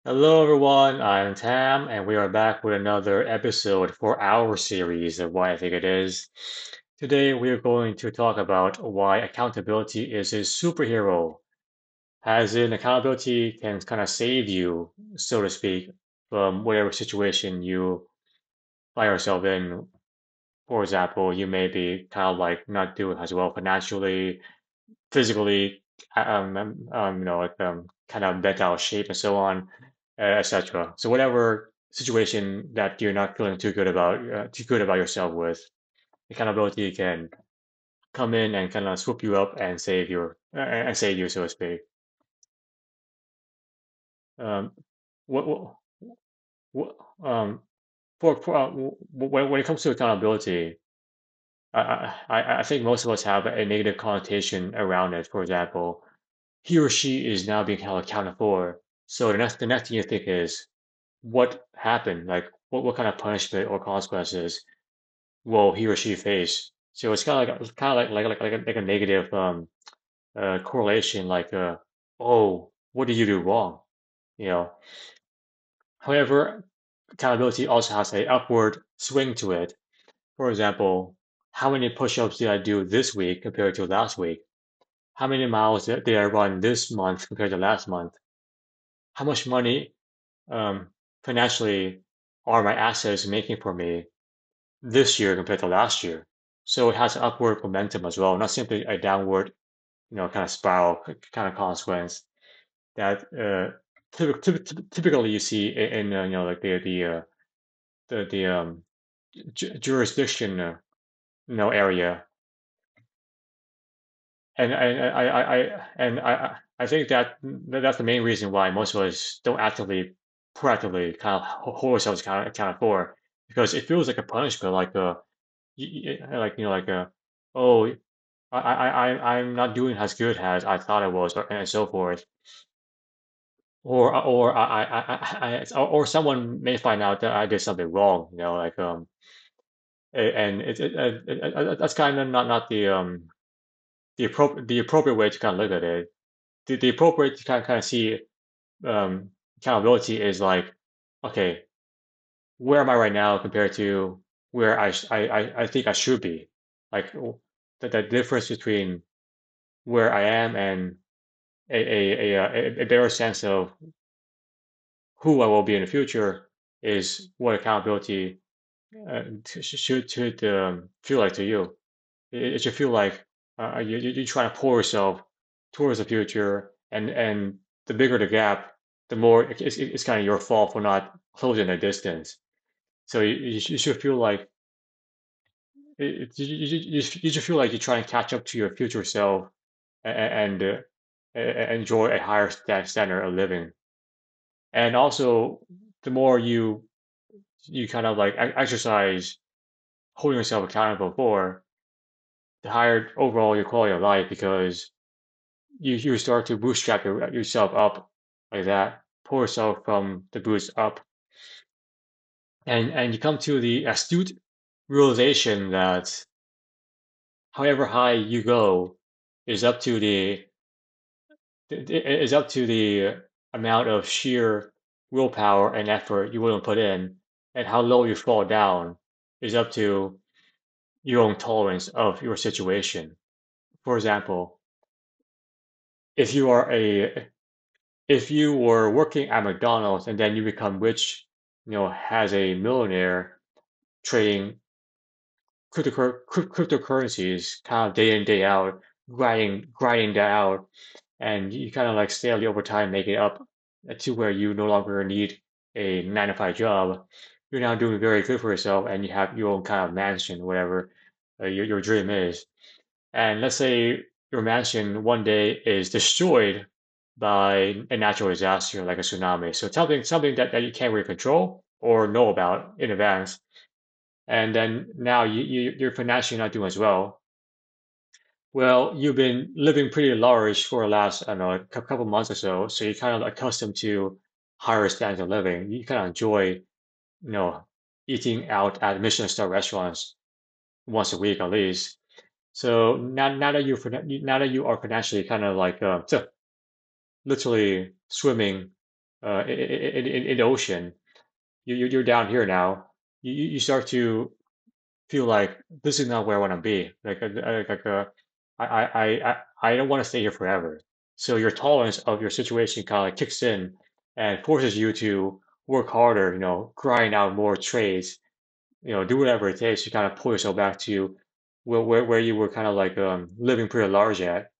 Hello, everyone. I'm Tam, and we are back with another episode for our series of Why I Think It Is. Today, we are going to talk about why accountability is a superhero, as in accountability can kind of save you, so to speak, from whatever situation you find yourself in. For example, you may be kind of like not doing as well financially, physically, kind of bent out of shape and so on, etc. So whatever situation that you're not feeling too good about yourself with, accountability can come in and kind of swoop you up and save you, so to speak. Um, what, what, what for when it comes to accountability, I think most of us have a negative connotation around it. For example, he or she is now being held accountable for. So the next thing you think is, what happened? Like, what kind of punishment or consequences will he or she face? So it's kind of like a negative correlation, like oh, what did you do wrong? You know. However, accountability also has a upward swing to it. For example, how many push-ups did I do this week compared to last week? How many miles did I run this month compared to last month? How much money um, financially are my assets making for me this year compared to last year? So it has an upward momentum as well, not simply a downward, kind of spiral kind of consequence that typically you see in like the jurisdiction area. And I think that's the main reason why most of us don't actively, proactively kind of hold ourselves accounted for, because it feels like a punishment, like like oh, I'm not doing as good as I thought I was, and so forth. Or or someone may find out that I did something wrong, like and that's kind of not the appropriate way to kind of look at it. The appropriate to kind of see um, accountability is like, okay, where am I right now compared to where I think I should be? Like the difference between where I am and a better sense of who I will be in the future is what accountability should feel like to you. It should feel like you're trying to pull yourself towards the future, and the bigger the gap, the more it's kind of your fault for not closing the distance. So you should feel like you should feel like you're trying to catch up to your future self and enjoy a higher standard of living. And also, the more you kind of like exercise holding yourself accountable for, the higher overall your quality of life, because you start to bootstrap yourself up like that, pull yourself from the boots up, and you come to the astute realization that however high you go is up to the amount of sheer willpower and effort you willing to put in, and how low you fall down is up to your own tolerance of your situation. For example, if you are a if you were working at McDonald's and then you become rich, as a millionaire trading cryptocurrencies kind of day in, day out, grinding that out, and you kind of like steadily over time make it up to where you no longer need a 9 to 5 job. You're now doing very good for yourself and you have your own kind of mansion, whatever your dream is. And let's say your mansion one day is destroyed by a natural disaster like a tsunami. So something that you can't really control or know about in advance. And then now you're financially not doing as well. Well, you've been living pretty large for the last, I don't know, a couple months or so. So you're kind of accustomed to higher standards of living. You kind of enjoy, eating out at Michelin-star restaurants once a week at least. So now that you are financially kind of like literally swimming in the ocean. You're down here now. You start to feel like this is not where I want to be. I don't want to stay here forever. So your tolerance of your situation kind of like kicks in and forces you to work harder, grind out more trades, do whatever it takes to kind of pull yourself back to where you were kind of like living pretty large at.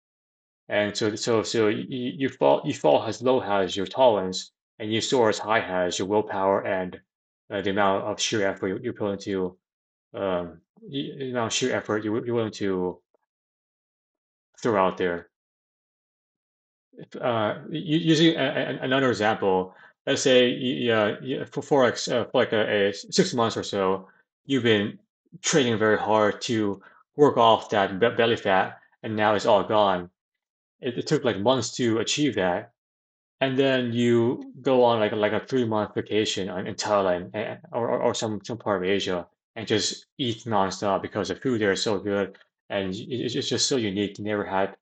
And so you fall as low as your tolerance, and you soar as high as your willpower and the amount of sheer effort you're willing to the amount of sheer effort you're willing to throw out there. Using another example, let's say for like a 6 months or so, you've been training very hard to work off that belly fat, and now it's all gone. It took like months to achieve that, and then you go on like a 3 month vacation in Thailand or some part of Asia and just eat nonstop because the food there is so good and it's just so unique. You never had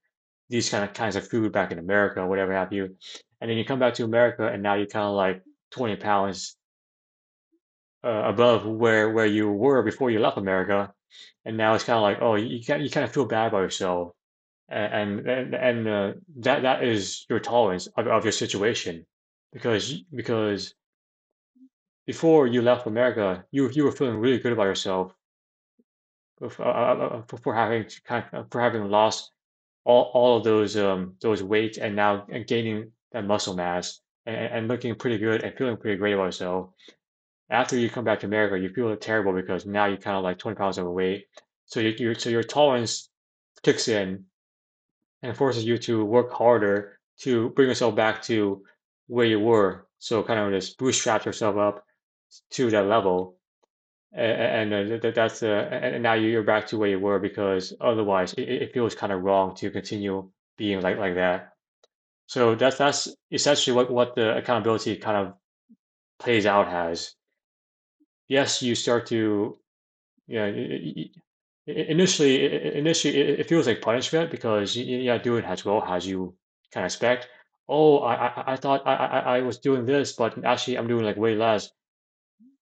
these kinds of food back in America, whatever have you. And then you come back to America and now you're kind of like 20 pounds above where you were before you left America. And now it's kind of like, oh, you kind of feel bad about yourself and that is your tolerance of your situation because before you left America, you were feeling really good about yourself for having for having lost all of those weight and now and gaining that muscle mass and looking pretty good and feeling pretty great about yourself. After you come back to America, you feel terrible because now you're kind of like 20 pounds overweight. So your tolerance kicks in and forces you to work harder to bring yourself back to where you were. So kind of just bootstrap yourself up to that level, and now you're back to where you were because otherwise it feels kind of wrong to continue being like that. So that's essentially what the accountability kind of plays out as. Yes, you start to yeah. Initially, it feels like punishment because you're not doing as well as you can expect. Oh, I thought I was doing this, but actually I'm doing like way less.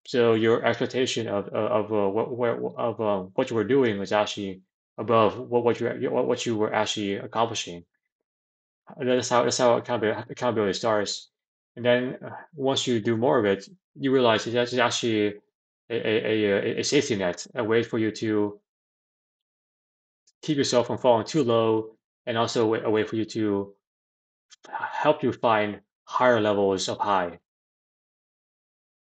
So your expectation of what you were doing was actually above what you were actually accomplishing. That's how accountability starts. And then once you do more of it, you realize it's actually a safety net, a way for you to keep yourself from falling too low, and also a way for you to help you find higher levels of high.